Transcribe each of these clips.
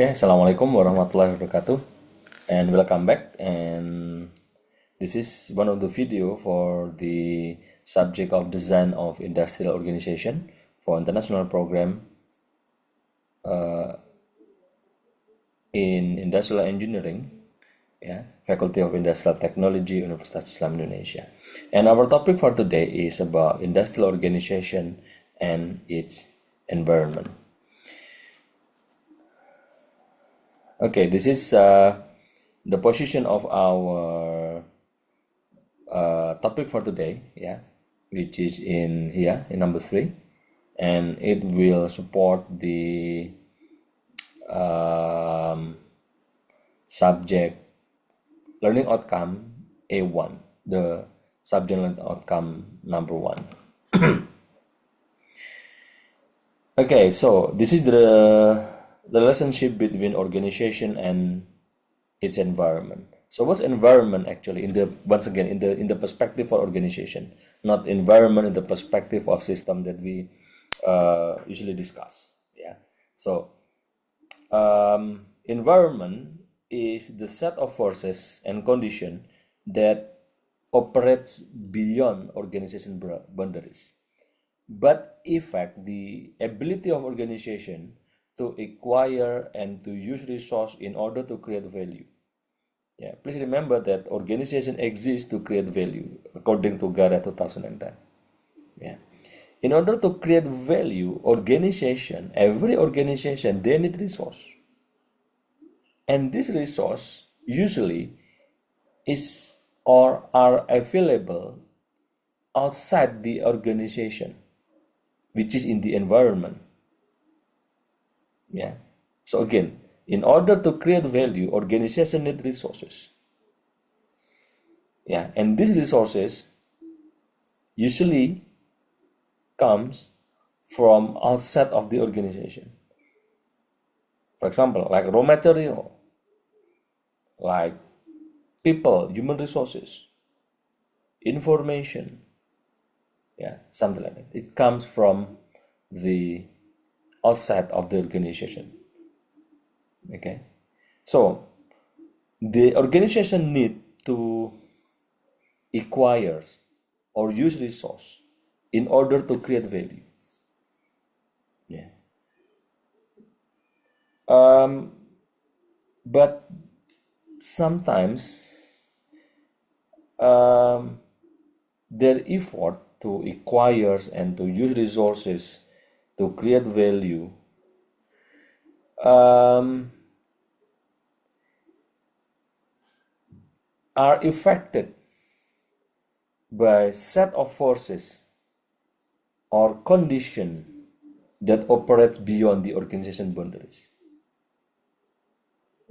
Okay, Assalamualaikum warahmatullahi wabarakatuh, and welcome back. And this is one of the video for the subject of design of industrial organization for international program in industrial engineering, Faculty of Industrial Technology, Universitas Islam Indonesia. And our topic for today is about industrial organization and its environment. Okay, this is the position of our topic for today, which is in here in number 3, and it will support the subject learning outcome A1, the subject learning outcome number 1. Okay, so this is the relationship between organization and its environment. So what's environment actually in the perspective for organization, not environment in the perspective of system that we usually discuss. So environment is the set of forces and condition that operates beyond organization boundaries, but affect the ability of organization to acquire and to use resource in order to create value. Please remember that organization exists to create value according to GARA 2010. In order to create value, every organization, they need resource. And this resource usually is or are available outside the organization, which is in the environment. So again, in order to create value, organization need resources. And these resources usually comes from outside of the organization. For example, like raw material, like people, human resources, information, something like that. It comes from the outside of the organization. Okay, so the organization need to acquire or use resource in order to create value. But sometimes their effort to acquire and to use resources to create value are affected by set of forces or condition that operates beyond the organization boundaries,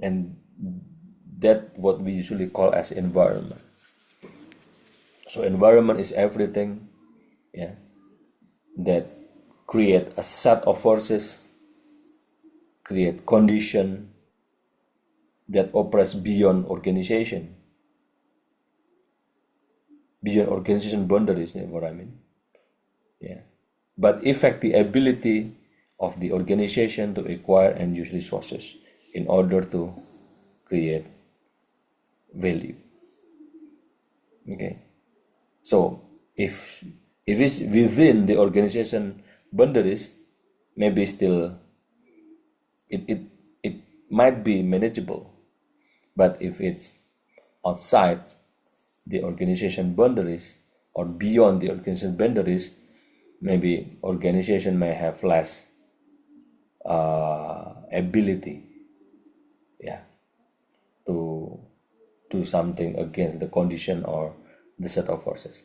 and that what we usually call as environment. So environment is everything that create a set of forces, create condition that operates beyond organization boundaries, what I mean. But affect the ability of the organization to acquire and use resources in order to create value. Okay, so if it's within the organization boundaries, maybe still it might be manageable. But if it's outside the organization boundaries or beyond the organization boundaries, maybe organization may have less ability to do something against the condition or the set of forces.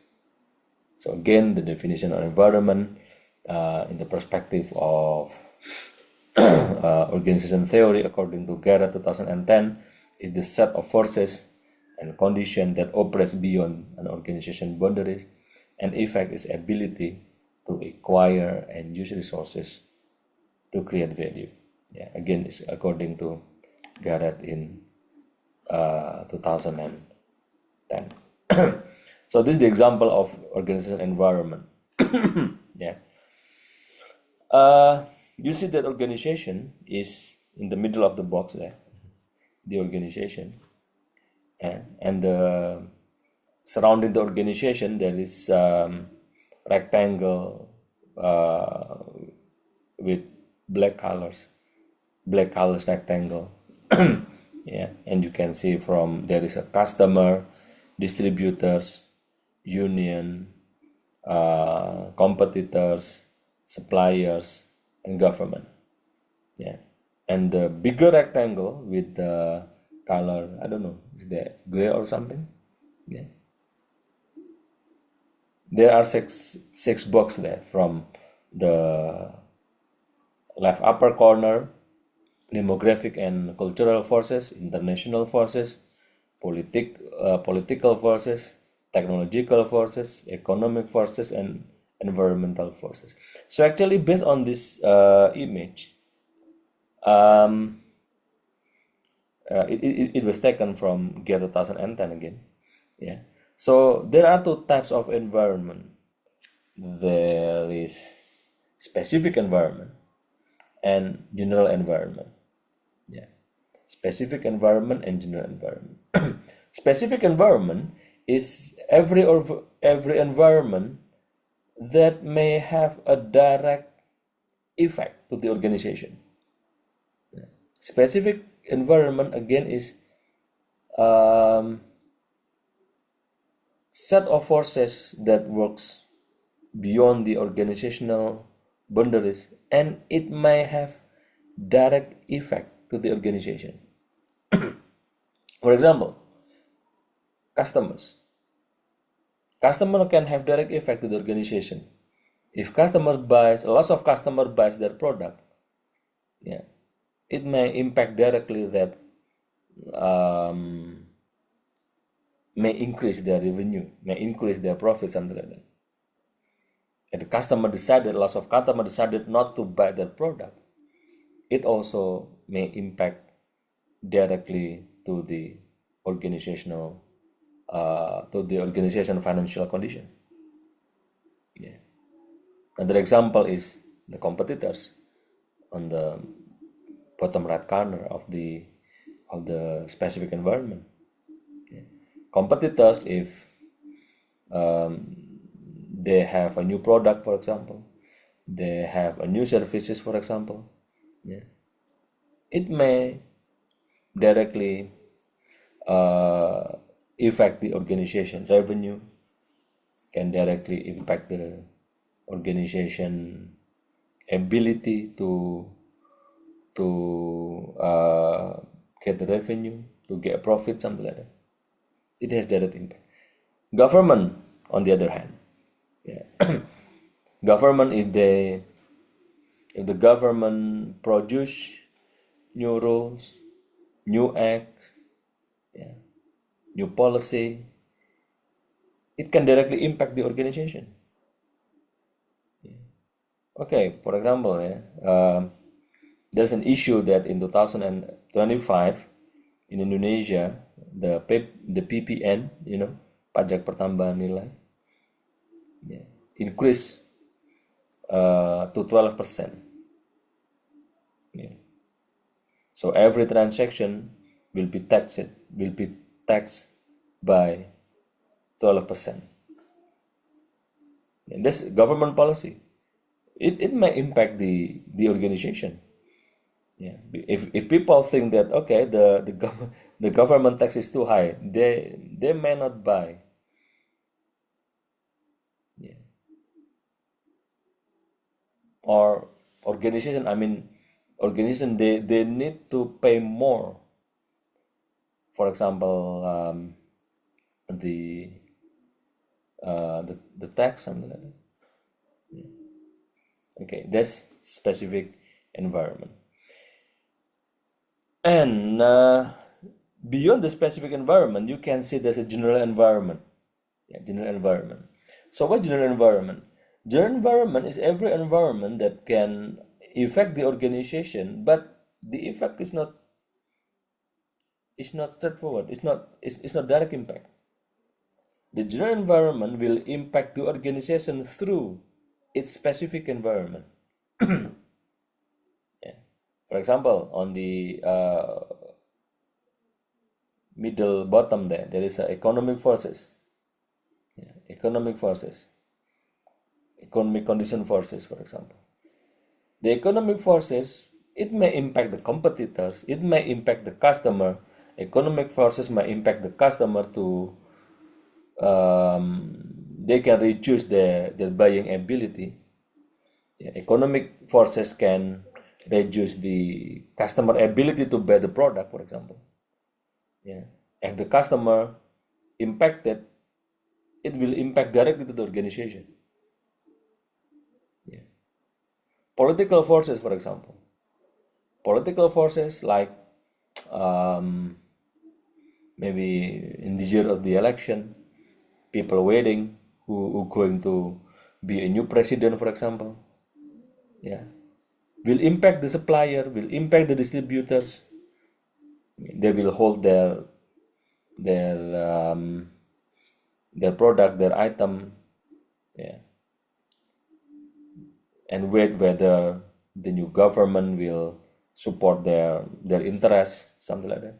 So again, the definition of environment in the perspective of organization theory according to GARA 2010 is the set of forces and condition that operates beyond an organization boundaries and affect its ability to acquire and use resources to create value. Again, it's according to GARA in 2010. So this is the example of organization environment. You see that organization is in the middle of the box there, the organization, and the surrounding the organization there is rectangle with black colors rectangle. Yeah, and you can see from there is a customer, distributors, union, competitors, suppliers, and government. Yeah, and the bigger rectangle with the color, I don't know, is that gray or something? Yeah, there are six boxes there from the left upper corner: demographic and cultural forces, international forces, political forces, technological forces, economic forces, and environmental forces. So actually, based on this image, um, it was taken from GEA 2010 again. Yeah. So there are two types of environment. There is specific environment and general environment. Yeah. Specific environment and general environment. Specific environment is every environment that may have a direct effect to the organization. Yeah. Specific environment again is set of forces that works beyond the organizational boundaries, and it may have direct effect to the organization. For example, customers. Customer can have direct effect to the organization. If customers buys, a lot of customer buys their product, yeah, it may impact directly that may increase their revenue, may increase their profit, something like that. And the customer decided, lots of customer decided not to buy that product, it also may impact directly to the organizational financial condition. Yeah. Another example is the competitors on the bottom right corner of the specific environment. Yeah. Competitors, if they have a new product, for example, they have a new services, for example, yeah, it may directly affect the organization revenue, can directly impact the organization ability to get the revenue, to get profit, something like that. It has direct impact. Government, on the other hand, yeah, government, if the government produce new rules, new acts, yeah, new policy, it can directly impact the organization. Yeah. Okay, for example, there's an issue that in 2025 in Indonesia, the PPN, pajak pertambahan nilai, yeah, increase to 12%. Yeah. So every transaction will be taxed by 12%. And that's government policy. It may impact the organization. Yeah. If people think that okay, the government tax is too high, they may not buy. Yeah. Or organization, they need to pay more. For example, the tax, something like that. Yeah. Okay, that's specific environment. And beyond the specific environment, you can see there's a general environment. Yeah, general environment. So what general environment? General environment is every environment that can affect the organization, but the effect is not straightforward. It's not direct impact. The general environment will impact the organization through its specific environment. Yeah. For example, on the middle bottom there is economic forces, economic forces, economic condition forces, for example. The economic forces, it may impact the competitors, it may impact the customer. Economic forces may impact the customer to they can reduce their buying ability. Economic forces can reduce the customer ability to buy the product, for example. If the customer impacted, it will impact directly to the organization. Political forces, for example. Political forces like maybe in the year of the election, people waiting who going to be a new president, for example, will impact the supplier, will impact the distributors. They will hold their product, their item, and wait whether the new government will support their interests, something like that.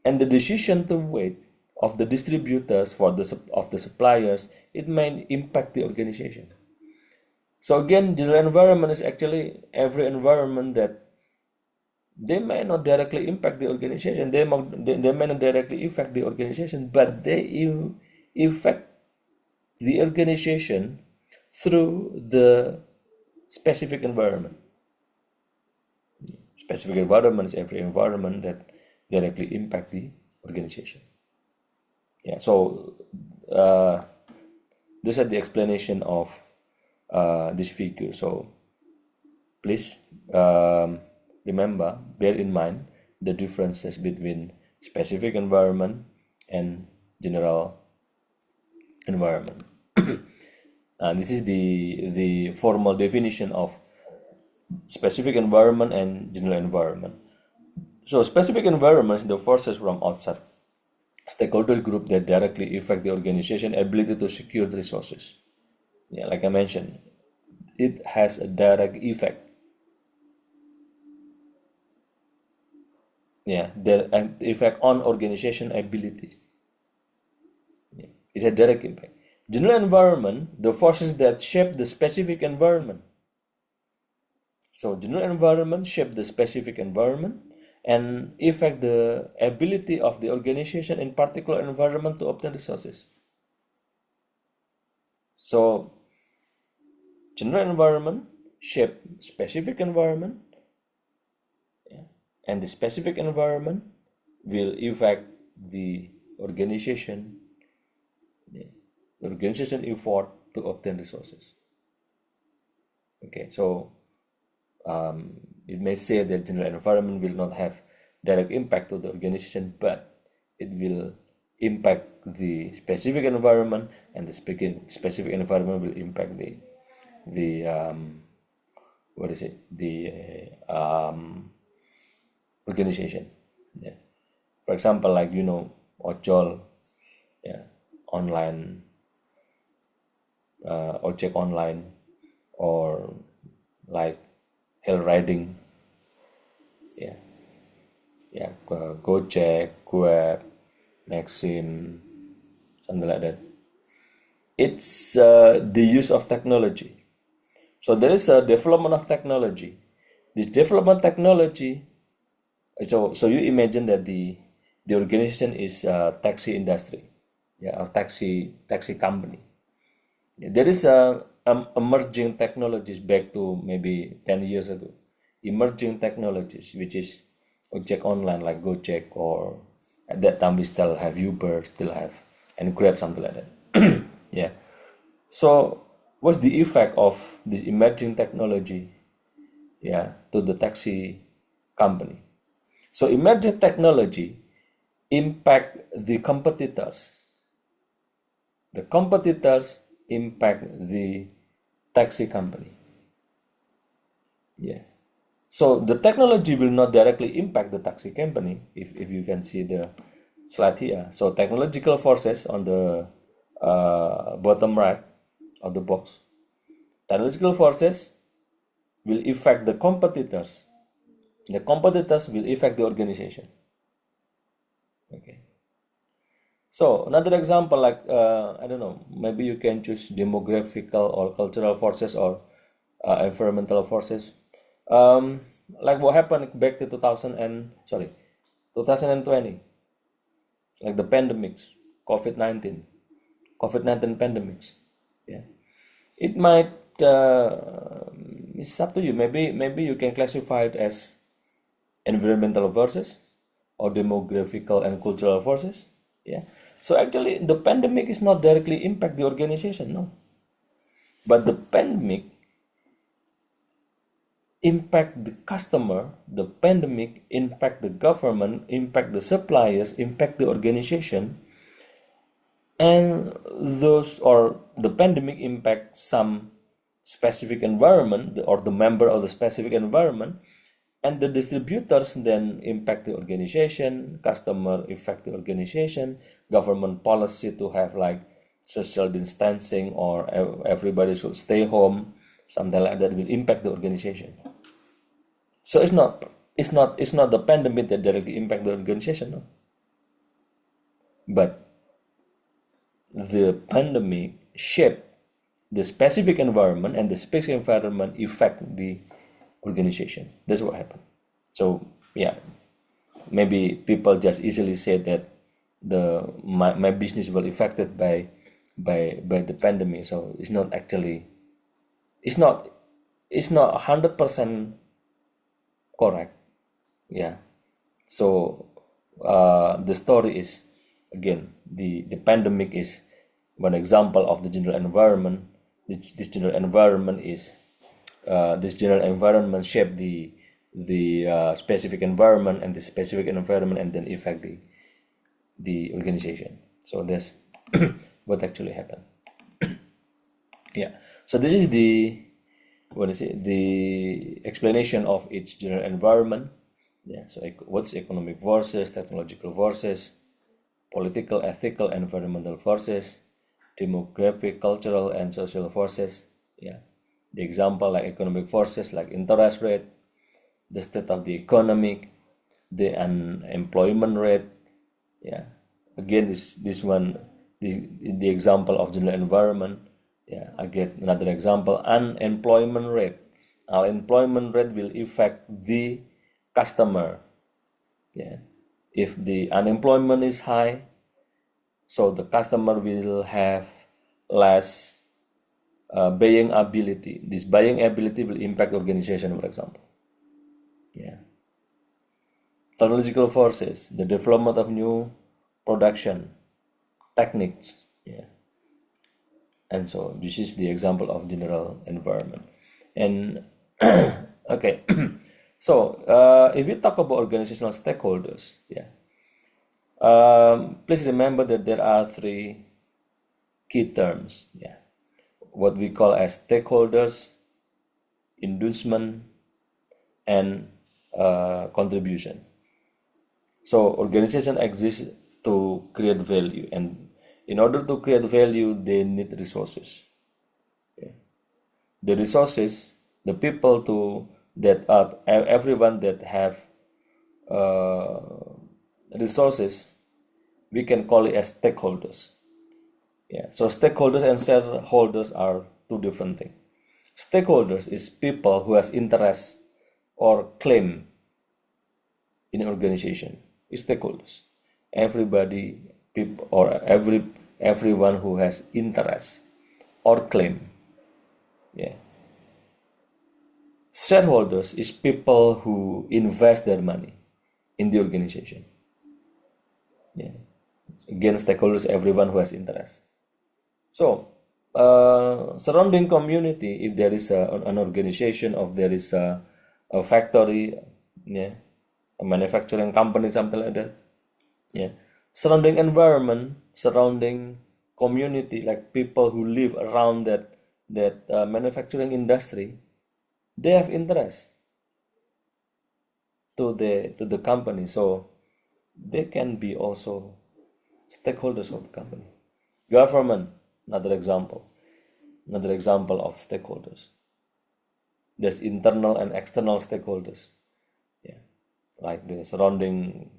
And the decision to wait of the distributors of the suppliers, it may impact the organization. So again, general environment is actually every environment that they may not directly impact the organization, they may not directly affect the organization, but they affect the organization through the specific environment. Specific environment is every environment that directly impact the organization. So those are the explanation of this figure. So please remember, bear in mind the differences between specific environment and general environment. This is the formal definition of specific environment and general environment. So specific environment is the forces from outside stakeholder group that directly affect the organization ability to secure the resources. Like I mentioned, it has a direct effect. The effect on organization ability. It has direct impact. General environment, the forces that shape the specific environment. So general environment shape the specific environment and affect the ability of the organization in particular environment to obtain resources. So general environment shape specific environment, and the specific environment will affect the organization effort to obtain resources. Okay, so it may say that general environment will not have direct impact to the organization, but it will impact the specific environment, and the specific environment will impact the organization. For example, like ojol, online, ojek online, or like hail riding, Gojek, Grab, Maxim, something like that. It's the use of technology. So there is a development of technology. This development technology. So you imagine that the organization is a taxi industry, a taxi company. There is emerging technologies back to maybe 10 years ago. Emerging technologies, which is ojek online like Gojek, or at that time we still have Uber, and Grab, something like that. So what's the effect of this emerging technology, to the taxi company? So emerging technology impact the competitors. The competitors impact the taxi company. So the technology will not directly impact the taxi company, if you can see the slide here. So technological forces on the bottom right of the box. Technological forces will affect the competitors. The competitors will affect the organization. Okay. So another example, like I don't know, maybe you can choose demographical or cultural forces or environmental forces. Like what happened back to 2020, like the pandemics, COVID-19, COVID-19 pandemics. Yeah, it might. It's up to you. Maybe you can classify it as environmental forces or demographical and cultural forces. Yeah. So actually, the pandemic is not directly impact the organization, no. But the pandemic impact the customer, the pandemic impact the government, impact the suppliers, impact the organization, and those or the pandemic impact some specific environment or the member of the specific environment, and the distributors then impact the organization, customer affect the organization, government policy to have like social distancing or everybody should stay home, something like that will impact the organization. So it's not the pandemic that directly impact the organization, no. But the pandemic shape the specific environment, and the specific environment affect the organization. That's what happened. So yeah, maybe people just easily say that my business will affected by the pandemic. So it's not actually, it's not 100% correct. Yeah. So the story is, again, the pandemic is one example of the general environment. This general environment is this general environment shape the specific environment, and the specific environment and then affect the organization. So that's what actually happened. Yeah. So this is the explanation of its general environment. Yeah. So what's economic forces, technological forces, political, ethical, environmental forces, demographic, cultural, and social forces. Yeah. The example like economic forces like interest rate, the state of the economy, the unemployment rate. Yeah. Again, this one, the example of general environment. Yeah. I get another example, unemployment rate. Unemployment rate will affect the customer. Yeah. If the unemployment is high, so the customer will have less buying ability. This buying ability will impact organization, for example. Yeah. Technological forces, the development of new production techniques. Yeah. And so this is the example of general environment. And okay, so if we talk about organizational stakeholders, yeah, please remember that there are three key terms. Yeah, what we call as stakeholders, inducement, and contribution. So organization exists to create value, and in order to create value, they need resources. Okay. The resources, the people that are everyone that have resources, we can call it as stakeholders. Yeah. So stakeholders and shareholders are two different things. Stakeholders is people who has interest or claim in an organization. Is stakeholders. Everybody, people, or everyone who has interest or claim. Yeah. Shareholders is people who invest their money in the organization. Yeah. Again, stakeholders, everyone who has interest. So, surrounding community, if there is an organization, or there is a factory, yeah, a manufacturing company, something like that, yeah. Surrounding environment, surrounding community, like people who live around that manufacturing industry, they have interest to the company, so they can be also stakeholders of the company. Government, another example of stakeholders. There's internal and external stakeholders. Yeah, like the surrounding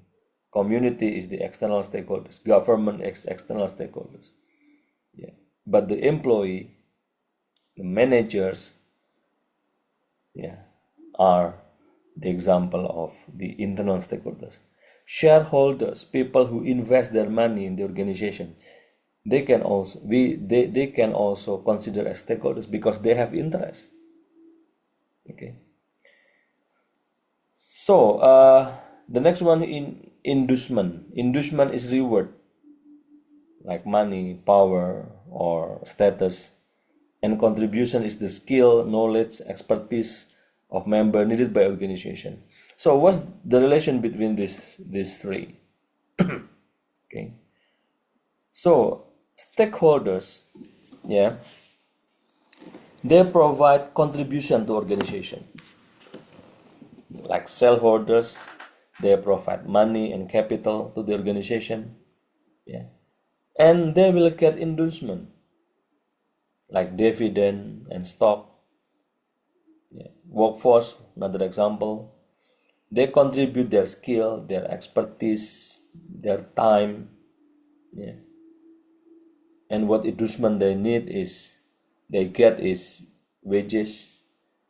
community is the external stakeholders, government external stakeholders. Yeah, but the employee, the managers, yeah, are the example of the internal stakeholders. Shareholders, people who invest their money in the organization, they can also they can also consider as stakeholders because they have interest. Okay. So the next one in inducement. Inducement is reward, like money, power, or status, and contribution is the skill, knowledge, expertise of member needed by organization. So what's the relation between these three? Okay. So stakeholders, yeah, they provide contribution to organization. Like shareholders, they provide money and capital to the organization, yeah, and they will get inducement like dividend and stock. Yeah. Workforce, another example, they contribute their skill, their expertise, their time, yeah, and what inducement they need is they get is wages,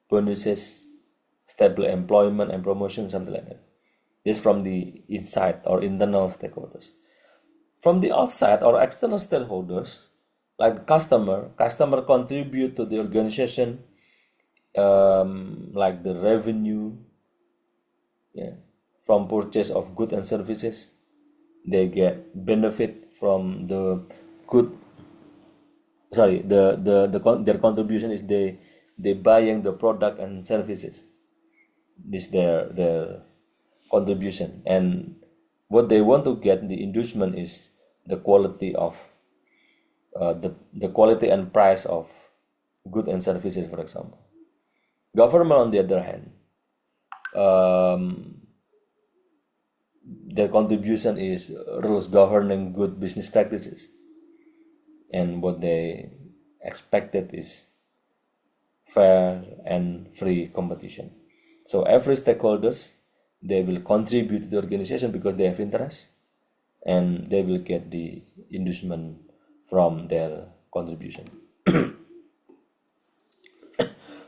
bonuses, stable employment and promotion, something like that. This from the inside or internal stakeholders. From the outside or external stakeholders, like customer contribute to the organization, like the revenue, yeah, from purchase of goods and services. They get benefit from the good. Sorry, their contribution is they buying the product and services. This their contribution, and what they want to get the inducement is the quality of the quality and price of goods and services, for example. Government, on the other hand, their contribution is rules governing good business practices, and what they expected is fair and free competition. So every stakeholders, they will contribute to the organization because they have interest, and they will get the inducement from their contribution.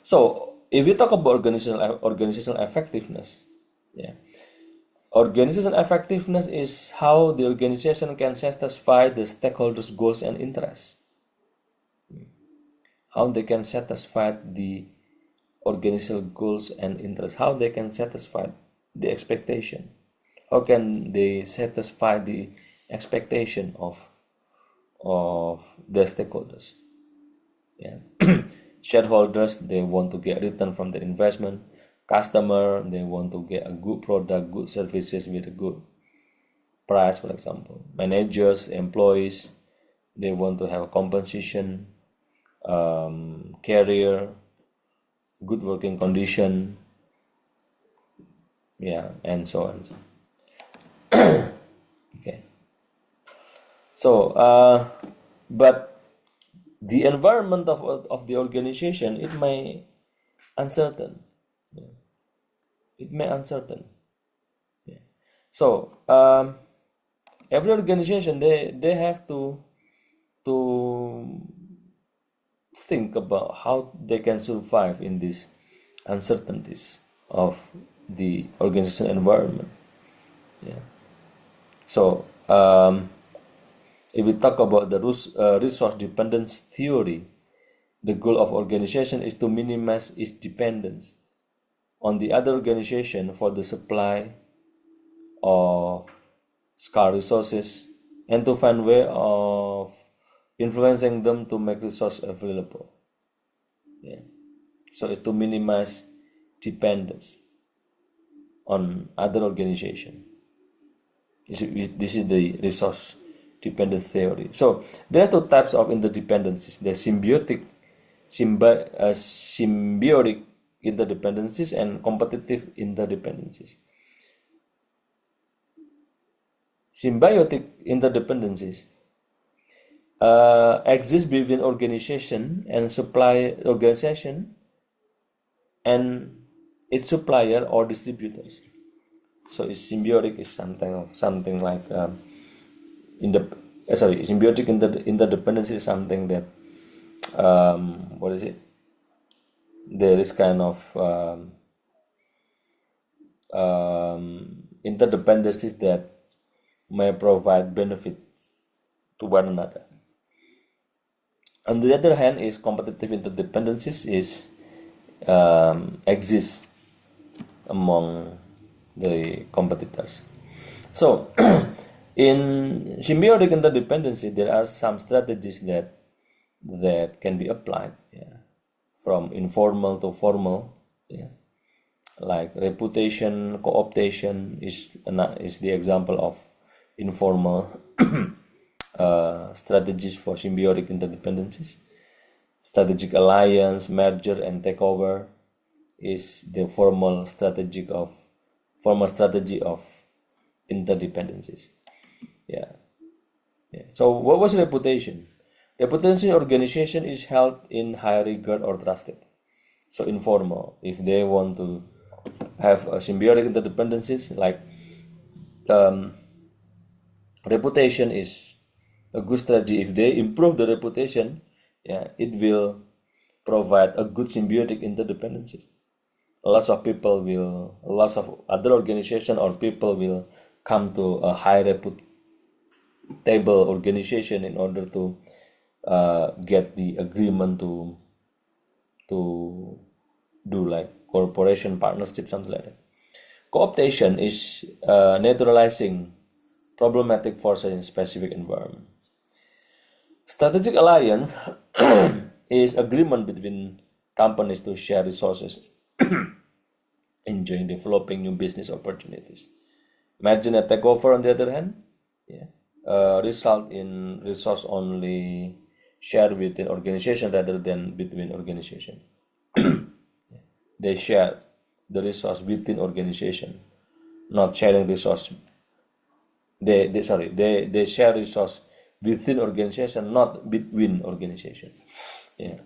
So if we talk about organizational effectiveness, yeah, organizational effectiveness is how the organization can satisfy the stakeholders' goals and interests. How they can satisfy the organizational goals and interests. How they can satisfy the expectation. How can they satisfy the expectation of the stakeholders? Yeah. Shareholders, they want to get return from their investment. Customer, they want to get a good product, good services with a good price, for example. Managers, employees, they want to have compensation, career, good working condition, yeah, and so on. Okay. So, but the environment of the organization, it may uncertain. Yeah. It may uncertain. Yeah. So every organization, they have to think about how they can survive in these uncertainties of the organization environment. Yeah. So if we talk about the resource dependence theory, the goal of organization is to minimize its dependence on the other organization for the supply of scarce resources, and to find way of influencing them to make resource available. Yeah. So it's to minimize dependence on other organization. This is the resource dependence theory. So there are two types of interdependencies. There's symbiotic interdependencies and competitive interdependencies. Symbiotic interdependencies exist between organization and supply organization and its supplier or distributors. So it's symbiotic is something like symbiotic interdependency is something that what is it? There is kind of interdependencies that may provide benefit to one another. On the other hand, is competitive interdependencies is exist among the competitors. So, in symbiotic interdependency, there are some strategies that can be applied, from informal to formal, like reputation co-optation is the example of informal strategies for symbiotic interdependencies. Strategic alliance, merger, and takeover is the formal strategy of interdependencies. So what was reputation? Reputation organization is held in high regard or trusted. So informal, if they want to have a symbiotic interdependencies, like reputation is a good strategy. If they improve the reputation, it will provide a good symbiotic interdependency. Lots of other organization or people will come to a high reputable organization in order to get the agreement to do like corporation partnership, something like that. Co-optation is neutralizing problematic forces in specific environment. Strategic alliance is agreement between companies to share resources in joint developing new business opportunities. Merger and takeover, on the other hand, result in resource only shared within organization rather than between organization. They share the resource within organization, not sharing resource. They share resource within organization, not between organization. In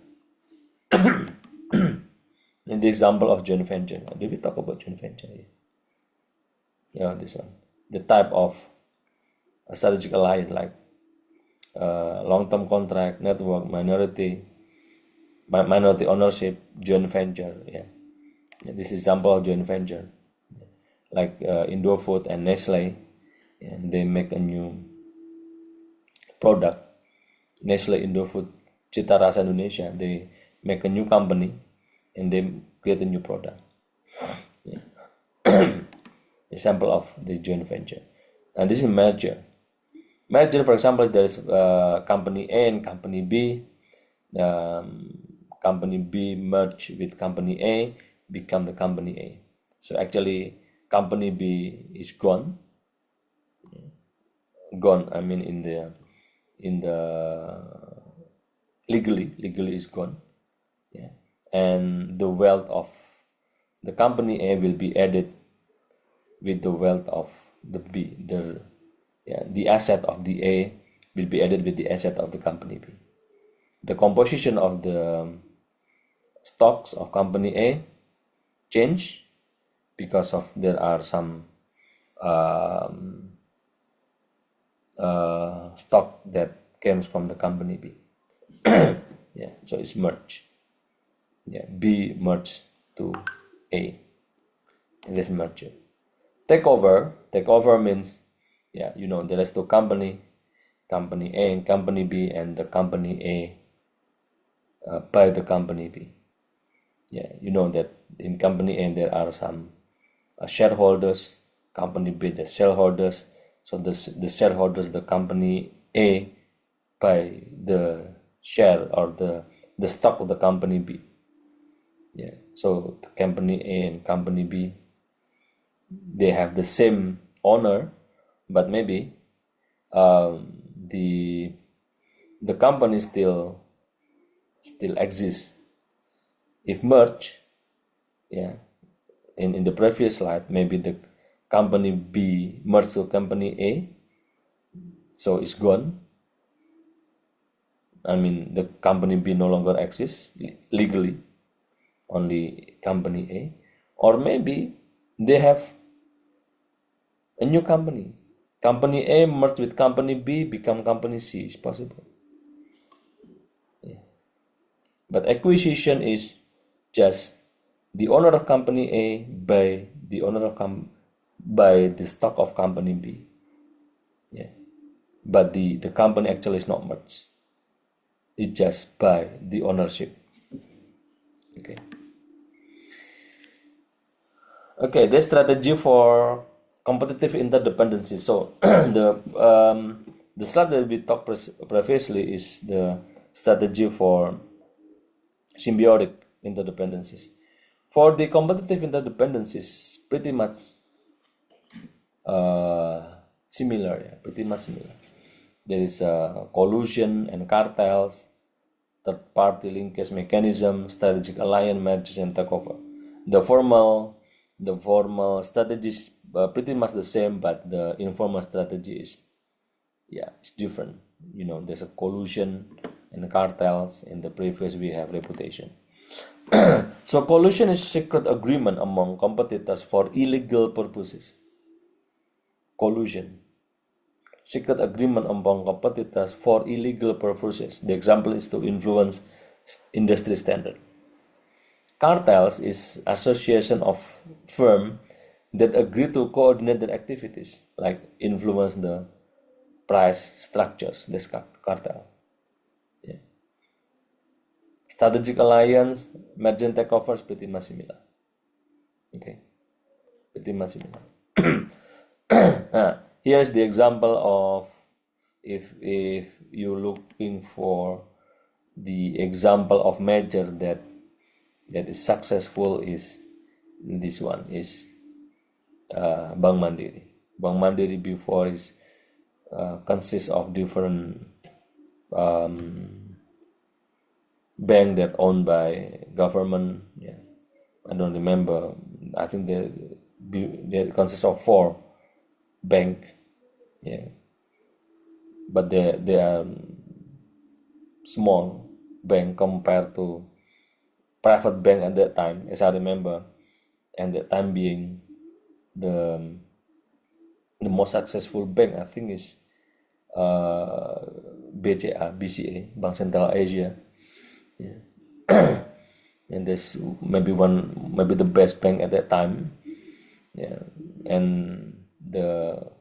the example of joint venture, did we talk about joint venture? This one, the type of a strategic alliance, like long-term contract, network, minority ownership, joint venture. This is example of joint venture, like Indofood and Nestle, and they make a new product. Nestle, Indofood, Cita Rasa Indonesia, they make a new company and they create a new product. Example of the joint venture. And this is merger. Merger, for example, there is company A and company B. Company B merge with company A, become the company A. So actually, company B is gone. I mean, in the legally is gone. And the wealth of the company A will be added with the wealth of the B. The asset of the A will be added with the asset of the company B. The composition of the stocks of company A change because of there are some stock that comes from the company B. So it's merged. B merged to A. And this merger. Takeover means, there is two company A and company B, and the company A by the company B. You know that in company A there are some shareholders, company B the shareholders. So the shareholders, the company A buy the share or the stock of the company B. So the company A and company B, they have the same owner, but maybe the company still exists. If merge, in the previous slide, maybe the company B merged to company A, so it's gone. I mean, the company B no longer exists legally, only company A, or maybe they have a new company. Company A merged with company B, become company C. Is possible. Yeah. But acquisition is just the owner of company A by the owner of by the stock of company B. Yeah. But the company actually is not merged. It just by the ownership. Okay. Okay, the strategy for competitive interdependency. So the slide that we talked previously is the strategy for symbiotic interdependencies. For the competitive interdependencies, pretty much similar, yeah, pretty much similar. There is collusion and cartels, third-party linkage mechanism, strategic alliance, mergers, and takeover. The formal strategy is pretty much the same, but the informal strategy is, yeah, it's different. You know, there's a collusion and cartels. In the previous, we have reputation. So collusion is secret agreement among competitors for illegal purposes. Collusion, secret agreement among competitors for illegal purposes. The example is to influence industry standard. Cartels is association of firms that agree to coordinate their activities, like influence the price structures. This cartel. Yeah. Strategic alliance, merger and takeover is pretty much similar. Okay, pretty much similar. Here's the example of if you're looking for the example of merger that is successful, is this one is Bank Mandiri. Bank Mandiri before is consists of different bank that owned by government. Yeah, I don't remember. I think they consist of 4 bank. Yeah, but they are small bank compared to private bank at that time, as I remember, and that time being the most successful bank, I think, is BCA, Bank Central Asia. Yeah. And there's maybe the best bank at that time. Yeah, and the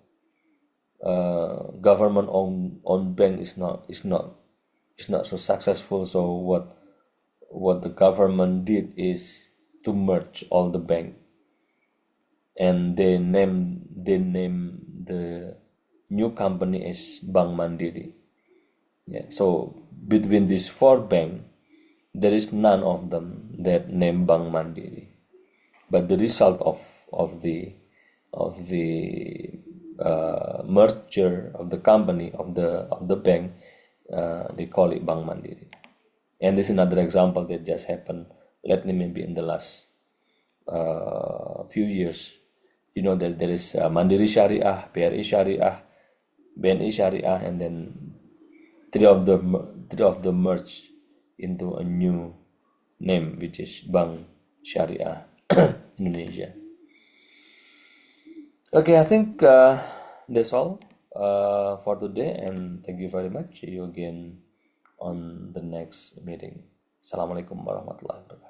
government owned bank is not so successful. So what the government did is to merge all the bank, and they name the new company as Bank Mandiri. Yeah, so between these 4 banks, there is none of them that name Bank Mandiri, but the result of the merger of the company of the bank, they call it Bank Mandiri. And this is another example that just happened lately, maybe in the last few years. You know that there is Mandiri Syariah, BRI Syariah, BNI Syariah, and then three of the merged into a new name, which is Bank Syariah Indonesia. Okay, I think that's all for today, and thank you very much. See you again on the next meeting. Assalamualaikum warahmatullahi wabarakatuh.